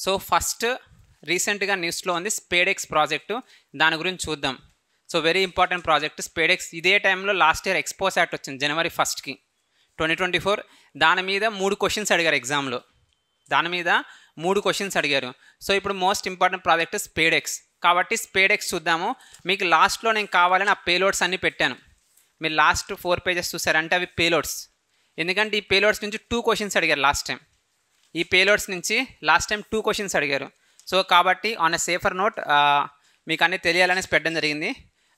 So first రీసెంట్గా న్యూస్లో ఉంది స్పేడెక్స్ ప్రాజెక్టు, దాని గురించి చూద్దాం. So very important project SpaDeX. ఇదే టైంలో లాస్ట్ ఇయర్ ఎక్స్పోసాట్ వచ్చింది January 1st 2024. దాని మీద 3 క్వశ్చన్స్ అడిగారు ఎగ్జామ్లో. అడిగారు. సో ఇప్పుడు మోస్ట్ ఇంపార్టెంట్ ప్రాజెక్ట్ స్పేడెక్స్, కాబట్టి స్పేడెక్స్ చూద్దాము. మీకు లాస్ట్లో నేను కావాలని ఆ పేలోడ్స్ అన్నీ పెట్టాను. మీరు లాస్ట్ 4 పేజెస్ చూసారంటే అవి పేలోడ్స్. ఎందుకంటే ఈ పేలోడ్స్ నుంచి 2 క్వశ్చన్స్ అడిగారు లాస్ట్ టైం. ఈ పేలోడ్స్ నుంచి లాస్ట్ టైం 2 క్వశ్చన్స్ అడిగారు. సో కాబట్టి ఆన్ ఎ సేఫర్ నోట్ మీకు అన్నీ తెలియాలని పెట్టడం జరిగింది.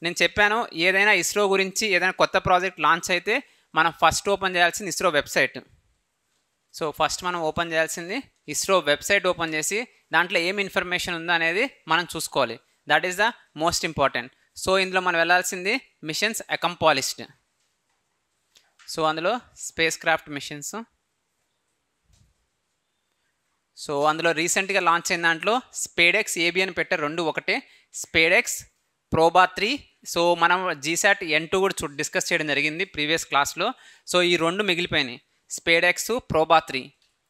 నేను చెప్పాను, ఏదైనా ఇస్రో గురించి ఏదైనా కొత్త ప్రాజెక్ట్ లాంచ్ అయితే మనం ఫస్ట్ ఓపెన్ చేయాల్సింది ఇస్రో వెబ్సైట్. సో ఫస్ట్ మనం ఓపెన్ చేయాల్సింది ఇస్రో వెబ్సైట్ ఓపెన్ చేసి దాంట్లో ఏం ఇన్ఫర్మేషన్ ఉందో అనేది మనం చూసుకోవాలి. That is the most important. So ఇందులో మనం వెళ్ళాల్సింది మిషన్స్ అకంపాలిష్డ్. సో అందులో స్పేస్ క్రాఫ్ట్ మిషన్స్. సో అందులో రీసెంట్గా లాంచ్ అయిన దాంట్లో స్పేడెక్స్ ఏబి అని పెట్టారు, 2 ఒకటే. స్పేడెక్స్ ప్రోబా 3. సో మనం జీసాట్ N2 కూడా డిస్కస్ చేయడం జరిగింది ప్రీవియస్ క్లాస్లో. సో ఈ 2 మిగిలిపోయినాయి, స్పేడెక్స్ ప్రోబా 3.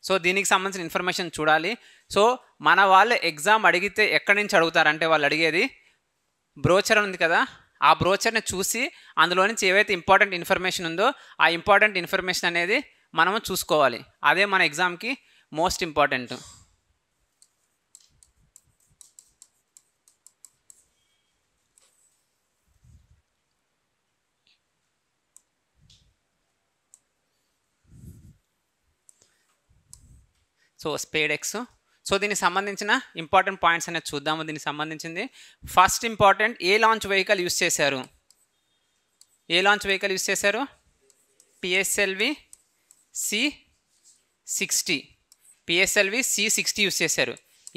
సో దీనికి సంబంధించిన ఇన్ఫర్మేషన్ చూడాలి. సో మన వాళ్ళు ఎగ్జామ్ అడిగితే ఎక్కడి నుంచి అడుగుతారంటే వాళ్ళు అడిగేది బ్రోచర్ ఉంది కదా, ఆ బ్రోచర్ని చూసి అందులో నుంచి ఏవైతే ఇంపార్టెంట్ ఇన్ఫర్మేషన్ ఉందో ఆ ఇంపార్టెంట్ ఇన్ఫర్మేషన్ అనేది మనము చూసుకోవాలి. అదే మన ఎగ్జామ్కి most important. So SpaDeX. So దీనికి సంబంధించిన ఇంపార్టెంట్ పాయింట్స్ అనేది చూద్దాము. దీనికి సంబంధించింది ఫస్ట్ ఇంపార్టెంట్, ఏ లాంచ్ వెహికల్ యూస్ చేశారు? PSLV C60. PSLV C60 use చేశారు.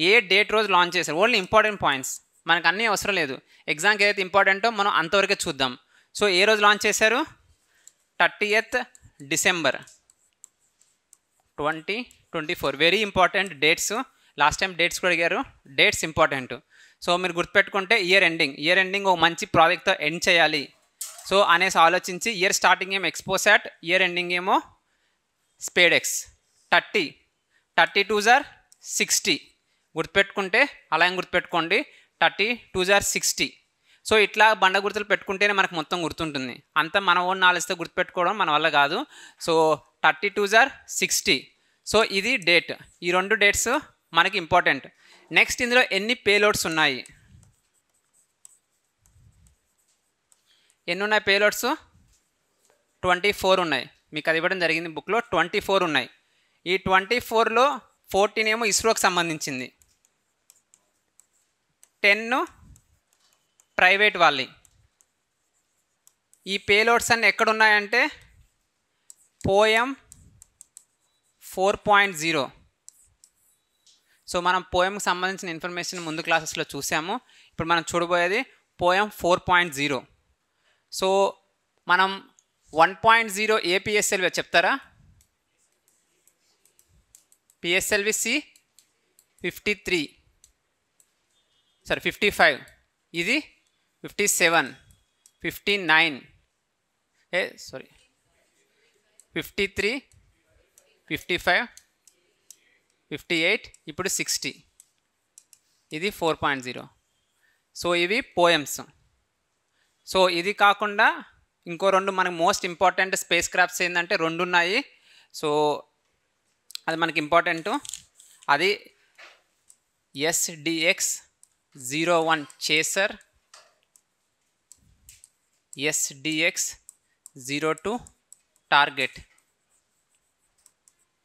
ఏ డేట్ రోజు లాంచ్ చేశారు? ఓన్లీ ఇంపార్టెంట్ పాయింట్స్, మనకు అన్నీ అవసరం లేదు. ఎగ్జామ్కి ఏదైతే ఇంపార్టెంటో మనం అంతవరకే చూద్దాం. సో ఏ రోజు లాంచ్ చేశారు? 30th December 2024. Very important dates. Last time dates కూడా అడిగారు, డేట్స్ ఇంపార్టెంట్. సో మీరు గుర్తుపెట్టుకుంటే ఇయర్ ఎండింగ్ ఒక మంచి ప్రాజెక్ట్తో ఎండ్ చేయాలి సో అనేసి ఆలోచించి ఇయర్ స్టార్టింగ్ ఏమో ఎక్స్పోసాట్, ఇయర్ ఎండింగ్ ఏమో స్పేడెక్స్. 30 60 గుర్తుపెట్టుకుంటే అలా ఏం గుర్తుపెట్టుకోండి, 30 60. సో ఇట్లా బండ గుర్తులు పెట్టుకుంటేనే మనకు మొత్తం గుర్తుంటుంది. అంతా మన ఓన్ నాలెడ్జ్తో గుర్తుపెట్టుకోవడం మన వల్ల కాదు. సో 30 60. సో ఇది డేట్. ఈ 2 డేట్స్ మనకి ఇంపార్టెంట్. నెక్స్ట్ ఇందులో ఎన్ని పేలోడ్స్ ఉన్నాయి? పేలోడ్స్ 24 ఉన్నాయి. మీకు అది ఇవ్వడం జరిగింది బుక్లో. 24 ఉన్నాయి. ఈ 24లో 14 ఏమో ఇస్రోకి సంబంధించింది, 10 ప్రైవేట్ వాళ్ళవి. ఈ పేలోడ్స్ అన్నీ ఎక్కడున్నాయంటే పోయం 4.0. సో మనం పోయంకి సంబంధించిన ఇన్ఫర్మేషన్ ముందు క్లాసెస్లో చూసాము. ఇప్పుడు మనం చూడబోయేది పోయం 4.0. సో మనం 1.0 ఏ PSLV చెప్తారా? PSLV C53, 55. ఇది 57, 59, 53, 55, 58, ఇప్పుడు 60. ఇది 4.0. సో ఇవి పోయమ్స్. సో ఇది కాకుండా ఇంకో 2 మనకు మోస్ట్ ఇంపార్టెంట్ స్పేస్ క్రాఫ్ట్స్ ఏంటంటే 2 ఉన్నాయి. సో అది మనకి ఇంపార్టెంట్. అది SDX-01 చేసర్, SDX-02 టార్గెట్.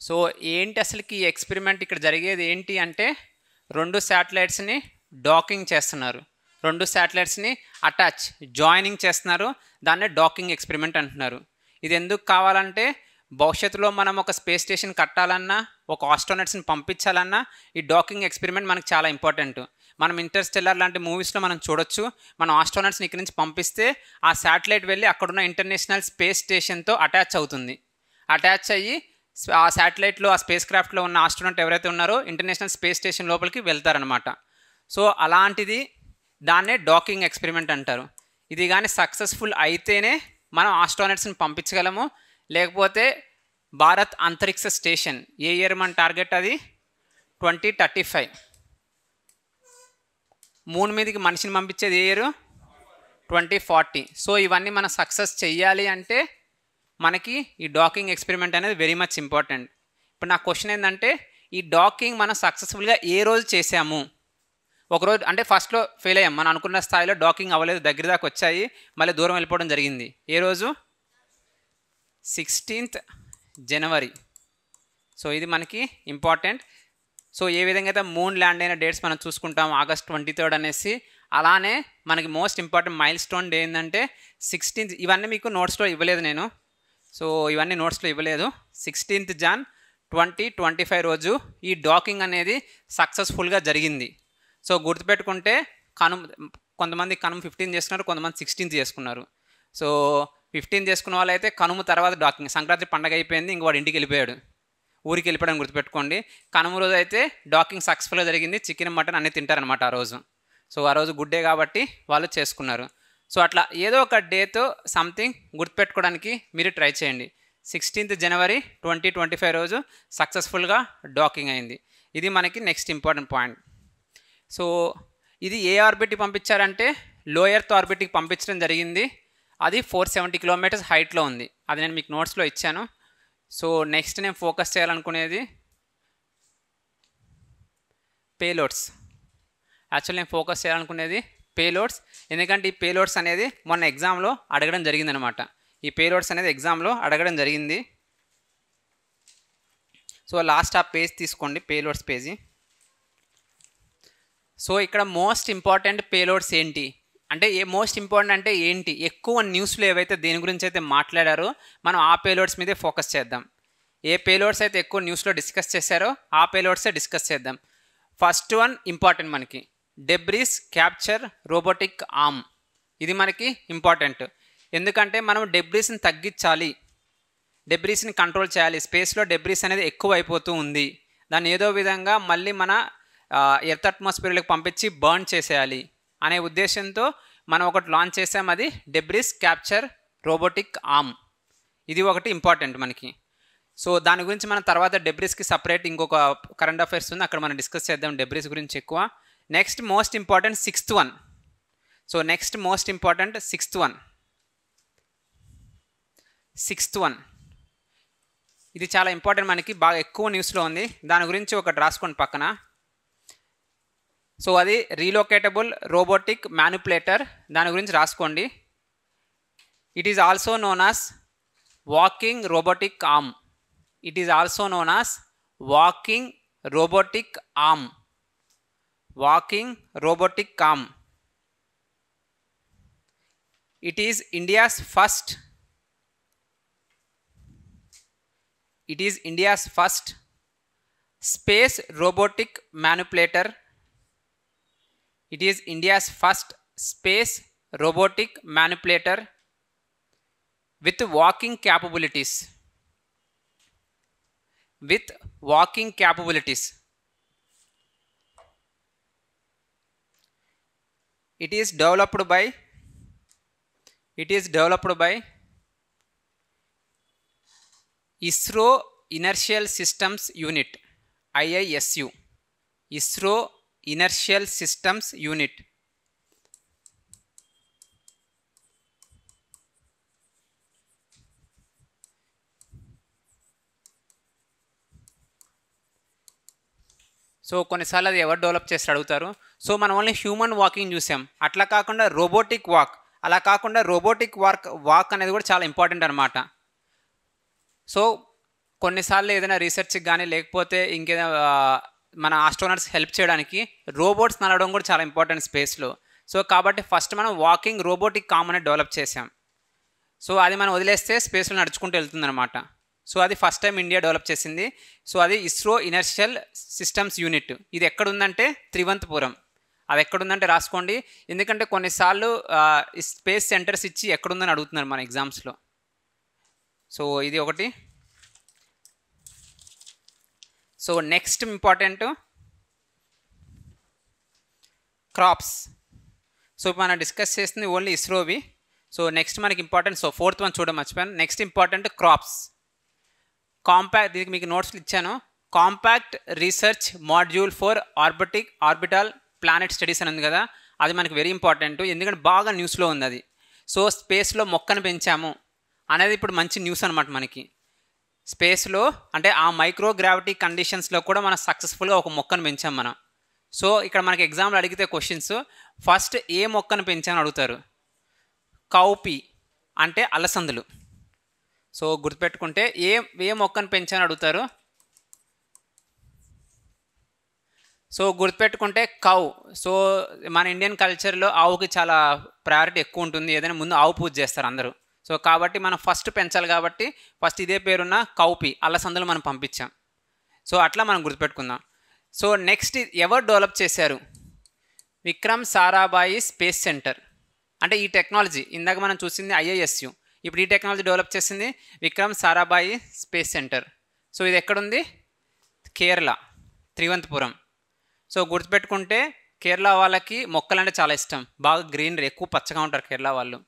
సో ఏంటి అసలుకి ఈ ఎక్స్పెరిమెంట్? ఇక్కడ జరిగేది ఏంటి అంటే 2 శాటిలైట్స్ని డాకింగ్ చేస్తున్నారు, 2 శాటిలైట్స్ని జాయినింగ్ చేస్తున్నారు. దాన్నే డాకింగ్ ఎక్స్పెరిమెంట్ అంటున్నారు. ఇది ఎందుకు కావాలంటే భవిష్యత్తులో మనం ఒక స్పేస్ స్టేషన్ కట్టాలన్నా, ఒక ఆస్ట్రోనట్స్ని పంపించాలన్నా ఈ డాకింగ్ ఎక్స్పెరిమెంట్ మనకు చాలా ఇంపార్టెంట్. మనం ఇంటర్స్టెల్లార్ లాంటి మూవీస్లో మనం చూడొచ్చు, మనం ఆస్ట్రోనట్స్ని ఇక్కడి నుంచి పంపిస్తే ఆ శాటిలైట్ వెళ్ళి అక్కడున్న ఇంటర్నేషనల్ స్పేస్ స్టేషన్తో అటాచ్ అవుతుంది. అటాచ్ అయ్యి ఆ శాటిలైట్లో, ఆ స్పేస్ క్రాఫ్ట్లో ఉన్న ఆస్ట్రోనట్ ఎవరైతే ఉన్నారో ఇంటర్నేషనల్ స్పేస్ స్టేషన్ లోపలికి వెళ్తారనమాట. సో అలాంటిది దాన్నే డాకింగ్ ఎక్స్పెరిమెంట్ అంటారు. ఇది కానీ సక్సెస్ఫుల్ అయితేనే మనం ఆస్ట్రోనట్స్ని పంపించగలము. లేకపోతే భారత్ అంతరిక్ష స్టేషన్ ఏ ఇయర్ మన టార్గెట్? అది 2035. మూన్ మీదకి మనిషిని పంపించేది ఏ ఇయర్? 2040. సో ఇవన్నీ మనం సక్సెస్ చెయ్యాలి అంటే మనకి ఈ డాకింగ్ ఎక్స్పెరిమెంట్ అనేది వెరీ మచ్ ఇంపార్టెంట్. ఇప్పుడు నా క్వశ్చన్ ఏంటంటే ఈ డాకింగ్ మనం సక్సెస్ఫుల్గా ఏ రోజు చేసాము? ఒకరోజు అంటే ఫస్ట్లో ఫెయిల్ అయ్యాం, మనం అనుకున్న స్థాయిలో డాకింగ్ అవ్వలేదు, దగ్గర దాకా వచ్చాయి, మళ్ళీ దూరం వెళ్ళిపోవడం జరిగింది. ఏ రోజు? 16th జనవరి. సో ఇది మనకి ఇంపార్టెంట్. సో ఏ విధంగా అయితే మూన్ ల్యాండ్ అయిన డేట్స్ మనం చూసుకుంటాం, August 23rd అనేసి, అలానే మనకి most important mile stone day ఏంటంటే 16th. ఇవన్నీ మీకు నోట్స్లో ఇవ్వలేదు నేను, సో ఇవన్నీ నోట్స్లో ఇవ్వలేదు. 16th Jan 2025 రోజు ఈ డాకింగ్ అనేది సక్సెస్ఫుల్గా జరిగింది. సో గుర్తుపెట్టుకుంటే కొంతమంది కనుమ 15 చేసుకున్నారు, కొంతమంది 16th చేసుకున్నారు. సో 15 చేసుకున్న వాళ్ళు అయితే కనుమ తర్వాత డాకింగ్, సంక్రాంతి పండగ అయిపోయింది, ఇంక వాడు ఇంటికి వెళ్ళిపోయాడు, ఊరికి వెళ్ళిపోవడం గుర్తుపెట్టుకోండి. కనుమ రోజు అయితే డాకింగ్ సక్సెస్ఫుల్గా జరిగింది, చికెన్ మటన్ అన్నీ తింటారనమాట ఆ రోజు. సో ఆ రోజు గుడ్ డే కాబట్టి వాళ్ళు చేసుకున్నారు. సో అట్లా ఏదో ఒక డేతో సంథింగ్ గుర్తుపెట్టుకోవడానికి మీరు ట్రై చేయండి. 16th జనవరి 2025 రోజు సక్సెస్ఫుల్గా డాకింగ్ అయింది. ఇది మనకి నెక్స్ట్ ఇంపార్టెంట్ పాయింట్. సో ఇది ఏ ఆర్బిట్కి పంపించారంటే లో ఎర్త్ ఆర్బిట్కి పంపించడం జరిగింది. అది 470 కిలోమీటర్స్ హైట్లో ఉంది, అది నేను మీకు నోట్స్లో ఇచ్చాను. సో నెక్స్ట్ నేను ఫోకస్ చేయాలనుకునేది పేలోడ్స్. యాక్చువల్లీ నేను ఫోకస్ చేయాలనుకునేది పేలోడ్స్, ఎందుకంటే ఈ పేలోడ్స్ అనేది మొన్న ఎగ్జామ్లో అడగడం జరిగిందనమాట. ఈ పేలోడ్స్ అనేది ఎగ్జామ్లో అడగడం జరిగింది. సో లాస్ట్ ఆ పేజ్ తీసుకోండి, పేలోడ్స్ పేజీ. సో ఇక్కడ మోస్ట్ ఇంపార్టెంట్ పేలోడ్స్ ఏంటి అంటే, మోస్ట్ ఇంపార్టెంట్ అంటే ఏంటి, ఎక్కువ న్యూస్లో ఏవైతే దేని గురించి అయితే మాట్లాడారో మనం ఆ పేలోడ్స్ మీదే ఫోకస్ చేద్దాం. ఏ పేలోడ్స్ అయితే ఎక్కువ న్యూస్లో డిస్కస్ చేశారో ఆ పేలోడ్సే డిస్కస్ చేద్దాం. ఫస్ట్ వన్ ఇంపార్టెంట్ మనకి, డెబ్రీస్ క్యాప్చర్ రోబోటిక్ ఆర్మ్. ఇది మనకి ఇంపార్టెంట్, ఎందుకంటే మనం డెబ్రీస్ని తగ్గించాలి, డెబ్రీస్ని కంట్రోల్ చేయాలి. స్పేస్లో డెబ్రీస్ అనేది ఎక్కువ అయిపోతూ ఉంది, దాన్ని ఏదో విధంగా మళ్ళీ మన ఎర్త్ అట్మాస్ఫియర్లోకి పంపించి బర్న్ చేసేయాలి అనే ఉద్దేశంతో మనం ఒకటి లాంచ్ చేసాం, అది డెబ్రీస్ క్యాప్చర్ రోబోటిక్ ఆర్మ్. ఇది ఒకటి ఇంపార్టెంట్ మనకి. సో దాని గురించి మనం తర్వాత డెబ్రీస్కి సపరేట్ ఇంకొక కరెంట్ అఫైర్స్ ఉంది, అక్కడ మనం డిస్కస్ చేద్దాం డెబ్రీస్ గురించి ఎక్కువ. Next most important sixth one. So next most important sixth one. ఇది చాలా ఇంపార్టెంట్ మనకి, బాగా ఎక్కువ న్యూస్లో ఉంది, దాని గురించి ఒకటి రాసుకోండి పక్కన. సో అది రీలోకేటబుల్ రోబోటిక్ మ్యానిపులేటర్, దాని గురించి రాసుకోండి. It is also known as walking robotic arm. It is also known as walking robotic arm. Walking robotic arm. It is India's first space robotic manipulator. It is India's first space robotic manipulator with walking capabilities. It is developed by ISRO Inertial Systems Unit, IISU. ISRO Inertial Systems Unit. So కొన్నిసార్లు అది ఎవరు develop చేసి అడుగుతారు. So మనం only human walking చూసాం, అట్లా కాకుండా robotic walk, అలా కాకుండా రోబోటిక్ వాక్ అనేది కూడా చాలా ఇంపార్టెంట్ అనమాట. సో కొన్నిసార్లు ఏదైనా రీసెర్చ్కి కానీ లేకపోతే ఇంకేదైనా మన ఆస్ట్రోనట్స్ హెల్ప్ చేయడానికి రోబోట్స్ నడవడం కూడా చాలా ఇంపార్టెంట్ స్పేస్లో. సో కాబట్టి ఫస్ట్ మనం వాకింగ్ రోబోటిక్ ఆర్మ్ అనేది డెవలప్ చేసాం. సో అది మనం వదిలేస్తే స్పేస్లో నడుచుకుంటూ వెళ్తుందన్నమాట. సో అది ఫస్ట్ టైం ఇండియా డెవలప్ చేసింది. సో అది ఇస్రో ఇనర్షియల్ సిస్టమ్స్ యూనిట్. ఇది ఎక్కడుందంటే త్రివంతపురం. అది ఎక్కడుందంటే రాసుకోండి, ఎందుకంటే కొన్నిసార్లు స్పేస్ సెంటర్స్ ఇచ్చి ఎక్కడుందని అడుగుతున్నారు మన ఎగ్జామ్స్లో. సో ఇది ఒకటి. So next important crops. So మనం డిస్కస్ చేస్తుంది ఓన్లీ ఇస్రోవి. సో నెక్స్ట్ మనకి ఇంపార్టెంట్, సో ఫోర్త్ వన్ చూడడం మర్చిపోయాను. Next important crops. దీనికి మీకు నోట్స్లు ఇచ్చాను. Compact research module for orbital planet studies అని ఉంది కదా, అది మనకి వెరీ ఇంపార్టెంట్, ఎందుకంటే బాగా న్యూస్లో ఉంది అది. సో స్పేస్లో మొక్కను పెంచాము అనేది ఇప్పుడు మంచి న్యూస్ అనమాట మనకి. స్పేస్లో అంటే ఆ మైక్రోగ్రావిటీ కండిషన్స్లో కూడా మనం సక్సెస్ఫుల్గా ఒక మొక్కను పెంచాం మనం. సో ఇక్కడ మనకి ఎగ్జామ్లో అడిగితే క్వశ్చన్స్ ఫస్ట్ ఏ మొక్కను పెంచామని అడుగుతారు. కౌపీ అంటే అలసందులు. సో గుర్తుపెట్టుకుంటే ఏ మొక్కను పెంచామని అడుగుతారు. సో గుర్తుపెట్టుకుంటే కౌ. సో మన ఇండియన్ కల్చర్లో ఆవుకి చాలా ప్రయారిటీ ఎక్కువ ఉంటుంది, ఏదైనా ముందు ఆవు పూజ చేస్తారు అందరూ. సో కాబట్టి మనం ఫస్ట్ పెంచాలి కాబట్టి ఫస్ట్ ఇదే పేరున్న కౌపి అలసందులు మనం పంపించాం. సో అట్లా మనం గుర్తుపెట్టుకుందాం. సో నెక్స్ట్ ఎవరు డెవలప్ చేశారు? Vikram Sarabhai space centre. అంటే ఈ టెక్నాలజీ ఇందాక మనం చూసింది IISU, ఇప్పుడు ఈ టెక్నాలజీ డెవలప్ చేసింది Vikram Sarabhai space centre. So ఇది ఎక్కడుంది? కేరళ, త్రివంతపురం. సో గుర్తుపెట్టుకుంటే కేరళ వాళ్ళకి మొక్కలు అంటే చాలా ఇష్టం, బాగా గ్రీనరీ ఎక్కువ పచ్చగా ఉంటారు కేరళ వాళ్ళు.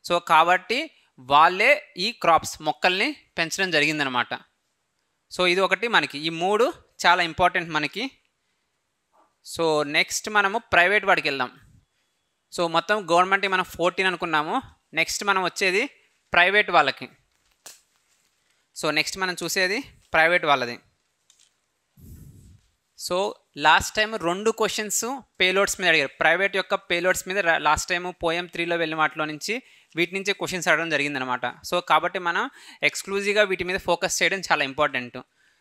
సో కాబట్టి వాళ్ళే ఈ క్రాప్స్ మొక్కల్ని పెంచడం జరిగిందనమాట. సో ఇది ఒకటి మనకి, ఈ మూడు చాలా ఇంపార్టెంట్ మనకి. సో నెక్స్ట్ మనము ప్రైవేట్ వాడికి వెళ్దాం. సో మొత్తం గవర్నమెంట్ మనం 14 అనుకున్నాము, నెక్స్ట్ మనం వచ్చేది ప్రైవేట్ వాళ్ళకి. సో నెక్స్ట్ మనం చూసేది ప్రైవేట్ వాళ్ళది. So last time 2 questions payloads మీద అడిగారు, ప్రైవేట్ యొక్క పేలోడ్స్ మీద. లాస్ట్ టైం పోయం 3లో వెళ్ళిన వాటిలో నుంచి వీటి నుంచే క్వశ్చన్స్ అడగడం జరిగిందనమాట. సో కాబట్టి మనం ఎక్స్క్లూజివ్గా వీటి మీద ఫోకస్ చేయడం చాలా important.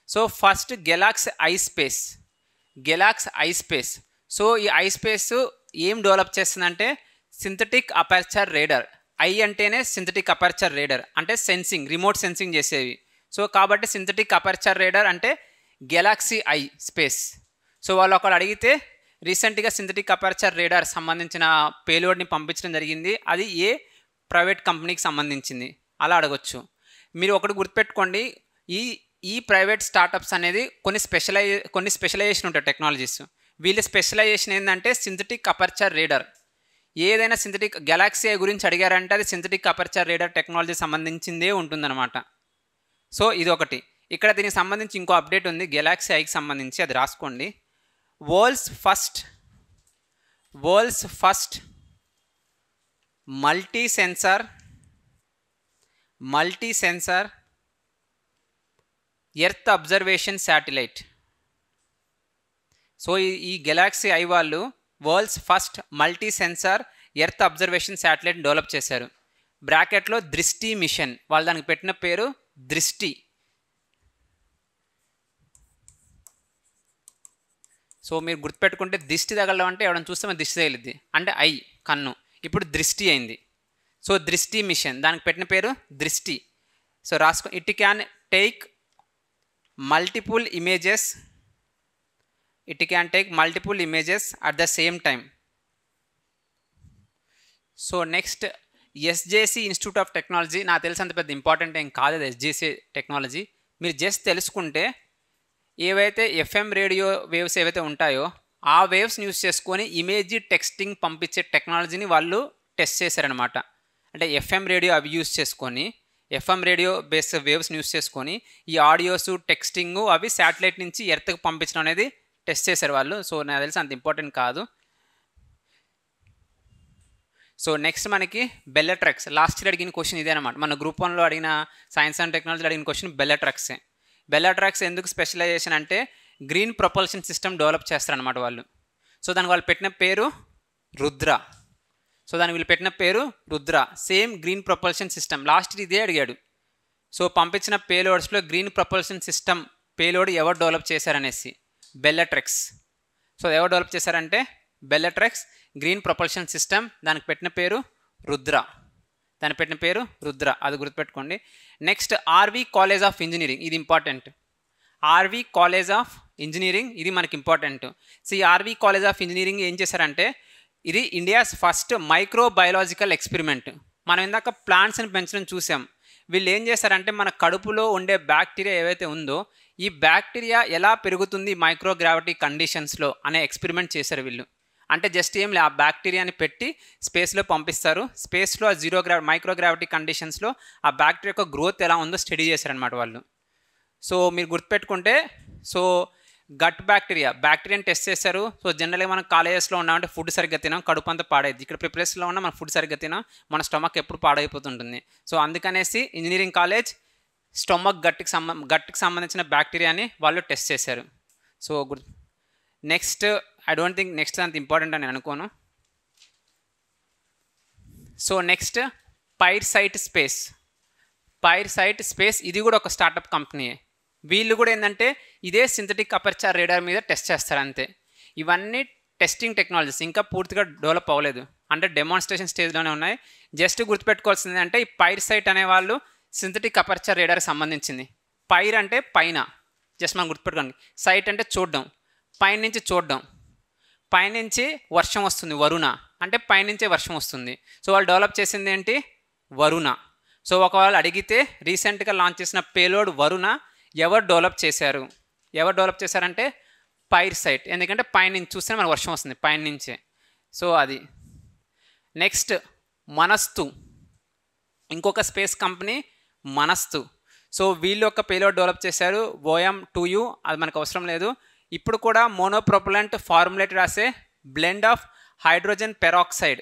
So first Galaxy I space. So ఈ ఐ స్పేస్ ఏం డెవలప్ చేస్తుందంటే సింథటిక్ అపర్చర్ రేడర్. ఐ అంటేనే సింథటిక్ అపర్చర్ రేడర్ అంటే సెన్సింగ్, రిమోట్ సెన్సింగ్ చేసేవి. సో కాబట్టి సింథటిక్ అపర్చర్ రేడర్ అంటే గెలాక్సీ ఐ స్పేస్. సో వాళ్ళు ఒకరు అడిగితే రీసెంట్గా సింథటిక్ అపర్చర్ రేడార్ సంబంధించిన పేలోడ్ని పంపించడం జరిగింది, అది ఏ ప్రైవేట్ కంపెనీకి సంబంధించింది అలా అడగొచ్చు. మీరు ఒకటి గుర్తుపెట్టుకోండి, ఈ ప్రైవేట్ స్టార్టప్స్ అనేది కొన్ని స్పెషలైజేషన్ ఉంటాయి టెక్నాలజీస్. వీళ్ళ స్పెషలైజేషన్ ఏంటంటే సింథటిక్ అపర్చర్ రేడార్. ఏదైనా సింథటిక్ గెలాక్సీ ఐ గురించి అడిగారంటే అది సింథటిక్ అపర్చర్ రేడార్ టెక్నాలజీ సంబంధించిందే ఉంటుందన్నమాట. సో ఇది ఒకటి. ఇక్కడ దీనికి సంబంధించి ఇంకో అప్డేట్ ఉంది గెలాక్సీ ఐకి సంబంధించి, అది రాసుకోండి. World's first multi sensor earth observation satellite. So ఈ గెలాక్సీ ఐ వాళ్ళు world's first multi sensor earth observation satellite develop చేశారు. బ్రాకెట్లో దృష్టి మిషన్, వాళ్ళు దానికి పెట్టిన పేరు దృష్టి. సో మీరు గుర్తుపెట్టుకుంటే దిష్టి తగలడం అంటే ఎవరైనా చూస్తే మన దిష్టి తగిలిద్ది అంటే ఐ కన్ను, ఇప్పుడు దృష్టి అయింది. సో దృష్టి మిషన్, దానికి పెట్టిన పేరు దృష్టి. సో రాసుకో. It can take multiple images at the same time. So next SJC institute of technology. నాకు తెలిసి అంత పెద్ద ఇంపార్టెంట్ ఏం కాదు అది SJC టెక్నాలజీ. మీరు జస్ట్ తెలుసుకుంటే ఏవైతే FM రేడియో వేవ్స్ ఏవైతే ఉంటాయో ఆ వేవ్స్ని యూస్ చేసుకొని ఇమేజ్ టెక్స్టింగ్ పంపించే టెక్నాలజీని వాళ్ళు టెస్ట్ చేశారనమాట. అంటే FM రేడియో అవి యూస్ చేసుకొని, FM రేడియో బేస్ వేవ్స్ని యూస్ చేసుకొని ఈ ఆడియోస్ టెక్స్టింగ్ అవి శాటిలైట్ నుంచి ఎర్త్కి పంపించడం అనేది టెస్ట్ చేశారు వాళ్ళు. సో నాకు తెలిసి అంత ఇంపార్టెంట్ కాదు. సో నెక్స్ట్ మనకి బెల్లట్రాక్స్. లాస్ట్ ఇయర్ అడిగిన క్వశ్చన్ ఇదే అనమాట, మన గ్రూప్ 1లో అడిగిన సైన్స్ అండ్ టెక్నాలజీ అడిగిన క్వశ్చన్ బెల్లట్రాక్సే. బెల్లట్రాక్స్ ఎందుకు స్పెషలైజేషన్ అంటే గ్రీన్ ప్రొపల్షన్ సిస్టమ్ డెవలప్ చేస్తారనమాట వాళ్ళు. సో దానికి వాళ్ళు పెట్టిన పేరు Rudra. Same green propulsion system. Last ఇదే అడిగాడు. సో పంపించిన పేలోడ్స్లో గ్రీన్ ప్రొపల్షన్ సిస్టమ్ పేలోడ్ ఎవరు డెవలప్ చేశారనేసి బెల్లట్రాక్స్. సో ఎవరు డెవలప్ చేశారంటే బెల్లట్రాక్స్ గ్రీన్ ప్రొపల్షన్ సిస్టమ్, దానికి పెట్టిన పేరు రుద్ర. అది గుర్తుపెట్టుకోండి. Next RV college of engineering, ఇది important. RV college of engineering ఇది మనకి ఇంపార్టెంట్. సో ఈ RV కాలేజ్ ఆఫ్ ఇంజనీరింగ్ ఏం చేశారంటే ఇది ఇండియాస్ ఫస్ట్ మైక్రోబయాలజికల్ ఎక్స్పెరిమెంట్. మనం ఇందాక ప్లాంట్స్ని పెంచడం చూసాం. వీళ్ళు ఏం చేశారంటే మన కడుపులో ఉండే బ్యాక్టీరియా ఏవైతే ఉందో ఈ బ్యాక్టీరియా ఎలా పెరుగుతుంది మైక్రోగ్రావిటీ కండిషన్స్లో అనే ఎక్స్పెరిమెంట్ చేశారు వీళ్ళు. అంటే జస్ట్ ఏం లే, ఆ బ్యాక్టీరియాని పెట్టి స్పేస్లో పంపిస్తారు. స్పేస్లో మైక్రోగ్రావిటీ కండిషన్స్లో ఆ బ్యాక్టీరియా యొక్క గ్రోత్ ఎలా ఉందో స్టడీ చేశారనమాట వాళ్ళు. సో మీరు గుర్తుపెట్టుకుంటే సో గట్ బ్యాక్టీరియాని టెస్ట్ చేశారు. సో జనరల్గా మనం కాలేజెస్లో ఉన్నామంటే ఫుడ్ సరిగ్గా తినాం, కడుపు అంతా పాడైద్ది. ఇక్కడ ప్రిపరేషన్లో ఉన్న మనం ఫుడ్ సరిగ్గా తినాం, మన స్టమక్ ఎప్పుడు పాడైపోతుంటుంది. సో అందుకనేసి ఇంజనీరింగ్ కాలేజ్ స్టమక్ గట్కి సంబంధించిన బ్యాక్టీరియాని వాళ్ళు టెస్ట్ చేశారు. So next I don't think next అంత ఇంపార్టెంట్ అని నేను అనుకోను. సో నెక్స్ట్ పైర్సైట్ స్పేస్ ఇది కూడా ఒక స్టార్టప్ కంపెనీయే. వీళ్ళు కూడా ఏంటంటే ఇదే సింథటిక్ అపర్చర్ రేడార్ మీద టెస్ట్ చేస్తారు అంతే. ఇవన్నీ టెస్టింగ్ టెక్నాలజీస్, ఇంకా పూర్తిగా డెవలప్ అవ్వలేదు, అంటే డెమాన్స్ట్రేషన్ స్టేజ్లోనే ఉన్నాయి. జస్ట్ గుర్తుపెట్టుకోవాల్సింది అంటే ఈ పైర్సైట్ అనే వాళ్ళు సింథటిక్ అపర్చర్ రేడార్కి సంబంధించింది. పైర్ అంటే పైన, జస్ట్ మనం గుర్తుపెట్టుకోండి. సైట్ అంటే చూడడం, పైనుంచి చూడడం. పైనుంచి వర్షం వస్తుంది, వరుణ అంటే పైనుంచే వర్షం వస్తుంది. సో వాళ్ళు డెవలప్ చేసింది ఏంటి? వరుణ. సో ఒకవేళ అడిగితే రీసెంట్గా లాంచ్ చేసిన పేలోడ్ వరుణ ఎవరు డెవలప్ చేశారంటే పైర్సైట్. ఎందుకంటే పైనుంచి చూస్తే మనకు వర్షం వస్తుంది పైనుంచే. సో అది. నెక్స్ట్ మనస్తు, ఇంకొక స్పేస్ కంపెనీ మనస్తు. సో వీళ్ళు ఒక పేలోడ్ డెవలప్ చేశారు, OM2U. అది మనకు అవసరం లేదు. ఇప్పుడు కూడా మోనోప్రొపలెంట్ ఫార్ములేటెడ్ రాసే blend of hydrogen peroxide.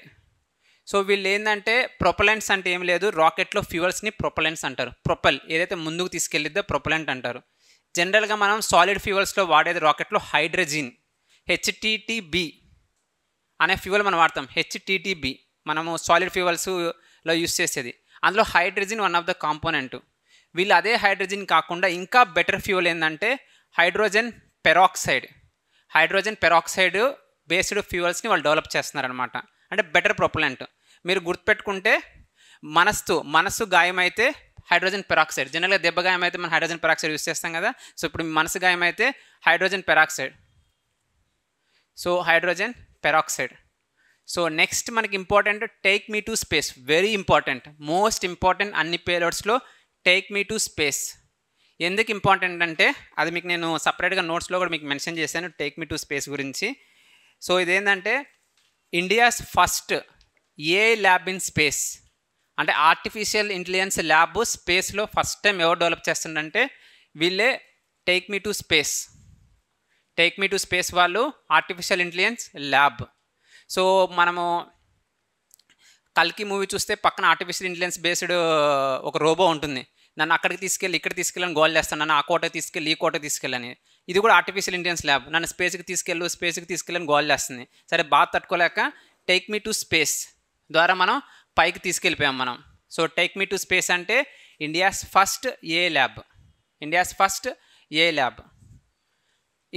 So వీళ్ళు ఏంటంటే ప్రొపలెంట్స్ అంటే ఏం లేదు, రాకెట్లో ఫ్యూయల్స్ని ప్రొపలెంట్స్ అంటారు. ప్రొపెల్ ఏదైతే ముందుకు తీసుకెళ్ళిద్దో ప్రొపలెంట్ అంటారు. జనరల్గా మనం సాలిడ్ ఫ్యూయల్స్లో వాడేది రాకెట్లో హైడ్రోజన్, HTTB అనే ఫ్యూయల్ మనం వాడతాం. HTTB మనము సాలిడ్ ఫ్యూయల్స్లో యూస్ చేసేది. అందులో hydrogen one of the component. వీళ్ళు అదే హైడ్రోజన్ కాకుండా ఇంకా బెటర్ ఫ్యూయల్ ఏంటంటే హైడ్రోజన్ పెరాక్సైడ్ బేస్డ్ ఫ్యూయల్స్ని వాళ్ళు డెవలప్ చేస్తున్నారనమాట. అంటే బెటర్ ప్రొపలెంట్. మీరు గుర్తుపెట్టుకుంటే మనస్సు గాయమైతే హైడ్రోజన్ పెరాక్సైడ్, జనరల్గా దెబ్బ గాయం అయితే మనం హైడ్రోజన్ పెరాక్సైడ్ యూస్ చేస్తాం కదా. సో ఇప్పుడు మనసు గాయం అయితే హైడ్రోజన్ పెరాక్సైడ్. సో నెక్స్ట్ మనకి important take me to space. Very important, most important అన్ని పేలోడ్స్లో టేక్ మీ టు స్పేస్. ఎందుకు ఇంపార్టెంట్ అంటే అది మీకు నేను సపరేట్గా నోట్స్లో కూడా మీకు మెన్షన్ చేశాను టేక్ మీ టు స్పేస్ గురించి. సో ఇదేంటంటే India's first AI lab in space. అంటే ఆర్టిఫిషియల్ ఇంటెలిజెన్స్ ల్యాబ్ స్పేస్లో ఫస్ట్ టైం ఎవరు డెవలప్ చేస్తుందంటే వీళ్ళే. టేక్ మీ టు స్పేస్ వాళ్ళు ఆర్టిఫిషియల్ ఇంటెలిజెన్స్ ల్యాబ్. సో మనము కల్కి మూవీ చూస్తే పక్కన ఆర్టిఫిషియల్ ఇంటెలిజెన్స్ బేస్డ్ ఒక రోబో ఉంటుంది. నన్ను అక్కడికి తీసుకెళ్ళి ఇక్కడ తీసుకెళ్ళని గోల్ చేస్తాను, నన్ను ఆ కోటకి తీసుకెళ్ళి ఈ కోటకి తీసుకెళ్ళని. ఇది కూడా ఆర్టిఫిషియల్ ఇంటెలిజెన్స్ ల్యాబ్. నన్ను స్పేస్కి తీసుకెళ్ళని గోల్ చేస్తుంది. సరే బాగా తట్టుకోలేక టేక్ మీ టు స్పేస్ ద్వారా మనం పైకి తీసుకెళ్ళిపోయాం మనం. So take me to space అంటే India's first AI lab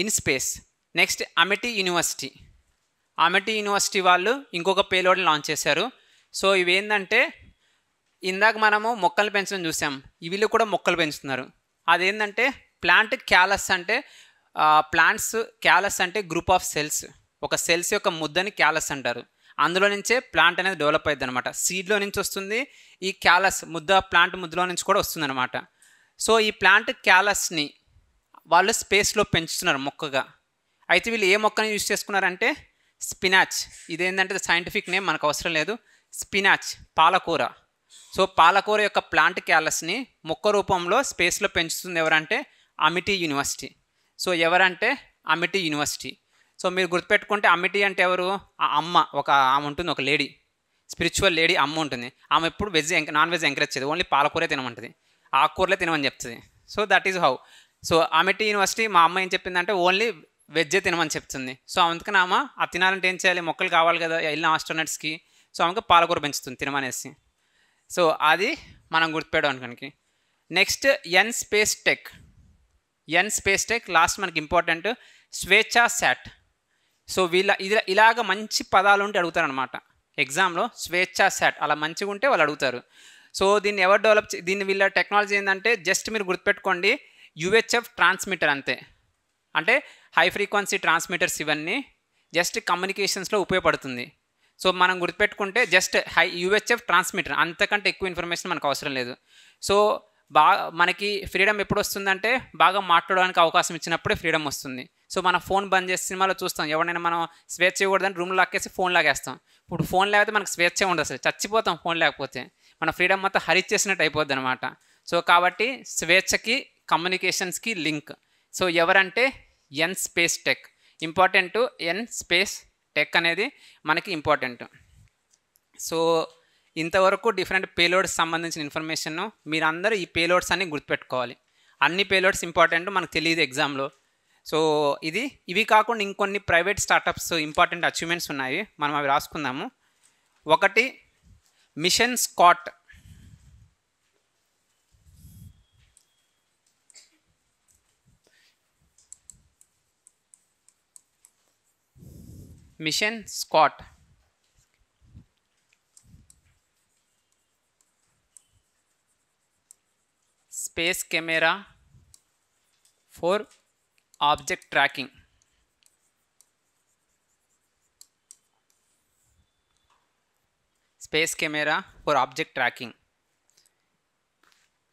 in space. Next Amity University వాళ్ళు ఇంకొక పేలోడ్ని లాంచ్ చేశారు. సో ఇవేంటంటే ఇందాక మనము మొక్కలు పెంచడం చూసాం, వీళ్ళు కూడా మొక్కలు పెంచుతున్నారు. అదేంటంటే ప్లాంట్ క్యాలస్ అంటే గ్రూప్ ఆఫ్ సెల్స్. ఒక సెల్స్ యొక్క ముద్దని క్యాలస్ అంటారు. అందులో నుంచే ప్లాంట్ అనేది డెవలప్ అవుతుంది అనమాట. సీడ్లో నుంచి వస్తుంది ఈ క్యాలస్ ప్లాంట్ ముద్దలో నుంచి కూడా వస్తుంది అనమాట. సో ఈ ప్లాంట్ క్యాలస్ని వాళ్ళు స్పేస్లో పెంచుతున్నారు మొక్కగా. అయితే వీళ్ళు ఏ మొక్కని యూజ్ చేసుకున్నారంటే స్పినాచ్. ఇదేంటంటే సైంటిఫిక్ నేమ్ మనకు అవసరం లేదు. స్పినాచ్, పాలకూర. సో పాలకూర యొక్క ప్లాంట్ క్యాలస్ని మొక్క రూపంలో స్పేస్లో పెంచుతుంది ఎవరంటే అమిటీ యూనివర్సిటీ. సో ఎవరంటే అమిటీ యూనివర్సిటీ. సో మీరు గుర్తుపెట్టుకుంటే అమిటీ అంటే ఎవరు? ఆ అమ్మ, ఆమె ఉంటుంది, ఒక లేడీ, స్పిరిచువల్ లేడీ అమ్మ ఉంటుంది. ఆమె ఎప్పుడు నాన్ వెజ్ ఎంకరేజ్ చేయదు, ఓన్లీ పాలకూరే తినమంటుంది, ఆకుకూరలే తినమని చెప్తుంది. So that is how. So Amity university మా అమ్మ ఏం చెప్పిందంటే ఓన్లీ వెజ్జే తినమని చెప్తుంది. సో అందుకని ఆమె ఆ తినాలంటే ఏం చేయాలి, మొక్కలు కావాలి కదా వెళ్ళిన ఆస్ట్రోనట్స్కి. సో ఆమెకు పాలకూర పెంచుతుంది తినమనేసి. సో అది మనం గుర్తుపెట్టుకోవడానికి. నెక్స్ట్ ఎన్ స్పేస్ టెక్ లాస్ట్ మనకి ఇంపార్టెంట్ స్వేచ్ఛా శాట్. సో ఇలాగ మంచి పదాలు ఉంటే అడుగుతారనమాట ఎగ్జామ్లో. స్వేచ్ఛా శాట్ అలా మంచిగా ఉంటే వాళ్ళు అడుగుతారు. సో దీన్ని ఎవరు దీన్ని వీళ్ళ టెక్నాలజీ ఏంటంటే జస్ట్ మీరు గుర్తుపెట్టుకోండి, UHF ట్రాన్స్మిటర్ అంతే. అంటే హై ఫ్రీక్వెన్సీ ట్రాన్స్మిటర్స్ ఇవన్నీ జస్ట్ కమ్యూనికేషన్స్లో ఉపయోగపడుతుంది. సో మనం గుర్తుపెట్టుకుంటే జస్ట్ UHF ట్రాన్స్మిటర్, అంతకంటే ఎక్కువ ఇన్ఫర్మేషన్ మనకు అవసరం లేదు. సో మనకి ఫ్రీడమ్ ఎప్పుడు వస్తుందంటే బాగా మాట్లాడడానికి అవకాశం ఇచ్చినప్పుడే ఫ్రీడమ్ వస్తుంది. సో మన ఫోన్ బంద్ చేసి సినిమాలో చూస్తాం, ఎవరైనా మనం స్వేచ్ఛ ఇవ్వకూడదని రూమ్లో లాక్కేసి ఫోన్ లాగేస్తాం. ఇప్పుడు ఫోన్ లేకపోతే మనకు స్వేచ్ఛ ఉండదు, అసలు చచ్చిపోతాం ఫోన్ లేకపోతే. మన ఫ్రీడమ్ మొత్తం హరిచేసినట్టు అయిపోద్ది అనమాట. సో కాబట్టి స్వేచ్ఛకి కమ్యూనికేషన్స్కి లింక్. సో ఎవరంటే ఎన్ స్పేస్ టెక్. ఇంపార్టెంట్, ఎన్ స్పేస్ టెక్ అనేది మనకి ఇంపార్టెంట్. సో ఇంతవరకు డిఫరెంట్ పేలోడ్స్ సంబంధించిన ఇన్ఫర్మేషన్ మీరందరూ ఈ పేలోడ్స్ అన్ని గుర్తుపెట్టుకోవాలి. అన్ని పేలోడ్స్ ఇంపార్టెంట్, మనకు తెలియదు ఎగ్జామ్లో. సో ఇవి కాకుండా ఇంకొన్ని ప్రైవేట్ స్టార్టప్స్ ఇంపార్టెంట్ అచీవ్మెంట్స్ ఉన్నాయి, మనం అవి రాసుకుందాము. ఒకటి mission SCOT. Mission SCOT space camera for object tracking. Space camera for object tracking.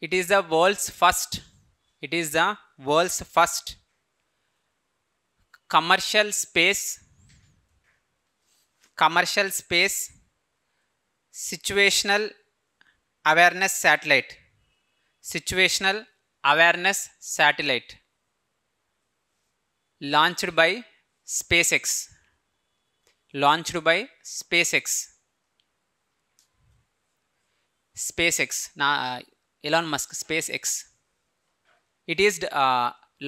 It is the world's first commercial space situational awareness satellite launched by SpaceX, Elon Musk space X. It is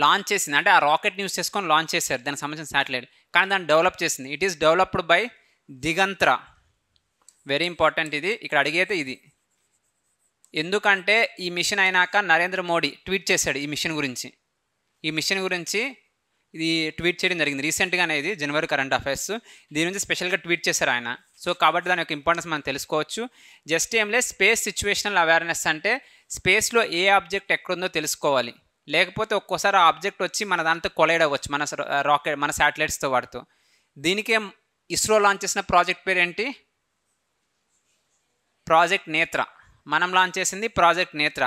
launch చేసింది, అంటే ఆ rocket use చేసుకొని launch చేశారు దానికి సంబంధించిన satellite, కానీ దాన్ని develop చేసింది. It is developed by Digantara. Very important, ఇది ఇక్కడ అడిగేది ఇది. ఎందుకంటే ఈ మిషన్ అయినాక నరేంద్ర మోడీ ట్వీట్ చేశాడు ఈ మిషన్ గురించి ఇది ట్వీట్ చేయడం జరిగింది రీసెంట్గానే. ఇది జనవరి కరెంట్ అఫైర్స్, దీని నుంచి స్పెషల్గా ట్వీట్ చేశారు ఆయన. సో కాబట్టి దాని యొక్క ఇంపార్టెన్స్ మనం తెలుసుకోవచ్చు. జస్ట్ ఏం లేదు, స్పేస్ సిచ్యువేషనల్ అవేర్నెస్ అంటే స్పేస్లో ఏ ఆబ్జెక్ట్ ఎక్కడుందో తెలుసుకోవాలి, లేకపోతే ఒక్కోసారి ఆ ఆబ్జెక్ట్ వచ్చి మన దాంతో కొలైడ్ అవ్వచ్చు మన శాటిలైట్స్తో వాడుతూ. దీనికే ఇస్రో లాంచ్ చేసిన ప్రాజెక్ట్ పేరు ఏంటి? ప్రాజెక్ట్ నేత్ర. మనం లాంచ్ చేసింది ప్రాజెక్ట్ నేత్ర.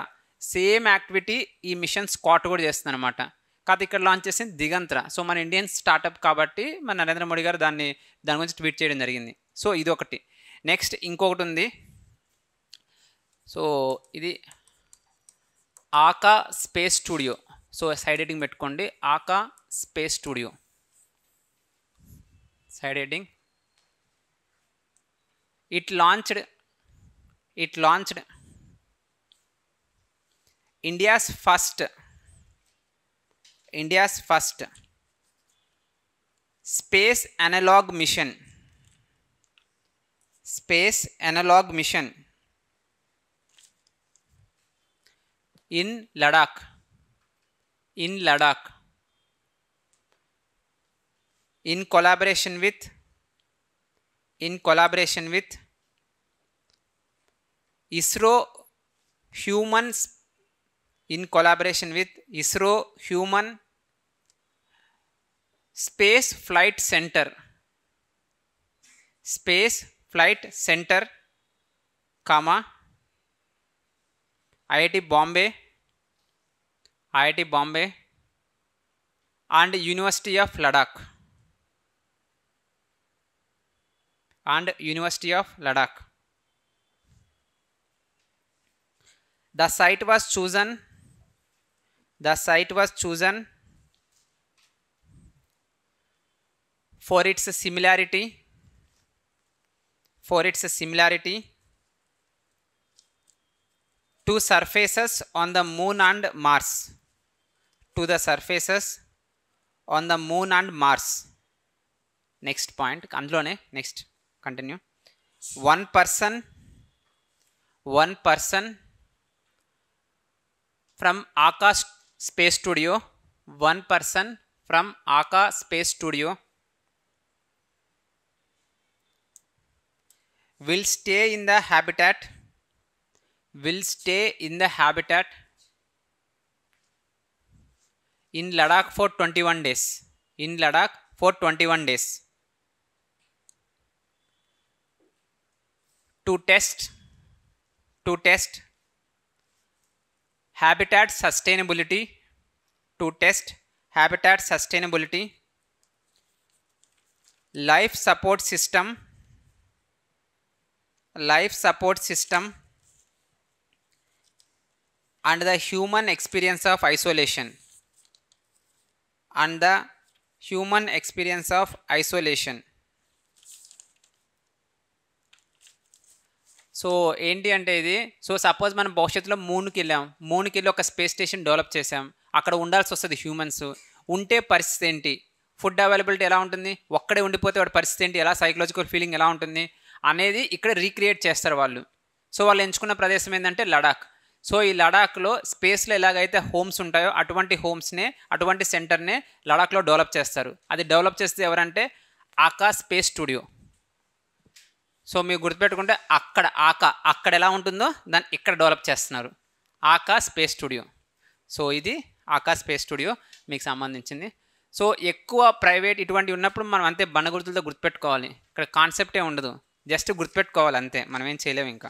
సేమ్ యాక్టివిటీ ఈ మిషన్ స్కాట్ కూడా చేస్తుంది అనమాట. కాదు ఇక్కడ లాంచ్ చేసింది దిగంత్ర. సో మన ఇండియన్ స్టార్టప్ కాబట్టి మన నరేంద్ర మోడీ గారు దాని గురించి ట్వీట్ చేయడం జరిగింది. సో ఇది ఒకటి. నెక్స్ట్ ఇంకొకటి ఉంది. సో ఇది Aaka Space Studio. So side heading పెట్టుకోండి, Aaka Space Studio. Side heading, it launched India's first space analog mission in Ladakh in collaboration with ISRO Human Space Flight Center, IIT Bombay and University of Ladakh. The site was chosen for its similarity to surfaces on the moon and Mars. Next point, andlone next continue. One person from Aka Space Studio will stay in the habitat in Ladakh for 21 days to test habitat sustainability, life support system and the human experience of isolation. And the human experience of isolation. So ఏంటి అంటే ఇది, so suppose మనం భవిష్యత్తులో మూన్కి వెళ్ళాం, మూన్కి వెళ్ళి ఒక space station develop చేసాం, అక్కడ ఉండాల్సి వస్తుంది హ్యూమన్స్. ఉంటే పరిస్థితి ఏంటి, ఫుడ్ అవైలబిలిటీ ఎలా ఉంటుంది, ఒక్కడే ఉండిపోతే వాడి పరిస్థితి ఏంటి, ఎలా సైకలాజికల్ ఫీలింగ్ ఎలా ఉంటుంది అనేది ఇక్కడ రీక్రియేట్ చేస్తారు వాళ్ళు. సో వాళ్ళు ఎంచుకున్న ప్రదేశం ఏంటంటే లడాక్. సో ఈ లడాక్లో స్పేస్లో ఎలాగైతే హోమ్స్ ఉంటాయో అటువంటి హోమ్స్నే, అటువంటి సెంటర్నే లడాక్లో డెవలప్ చేస్తారు. అది డెవలప్ చేస్తే ఎవరంటే ఆకాశ్ స్పేస్ స్టూడియో. సో మీరు గుర్తుపెట్టుకుంటే అక్కడ ఎలా ఉంటుందో దాన్ని ఇక్కడ డెవలప్ చేస్తున్నారు, ఆకాశ్ స్పేస్ స్టూడియో. సో ఇది ఆకాశ్ స్పేస్ స్టూడియో మీకు సంబంధించింది. సో ఎక్కువ ప్రైవేట్ ఇటువంటివి ఉన్నప్పుడు మనం అంతే బండ గుర్తులతో గుర్తుపెట్టుకోవాలి, ఇక్కడ కాన్సెప్టే ఉండదు, జస్ట్ గుర్తుపెట్టుకోవాలి అంతే, మనం ఏం చేయలేము ఇంకా.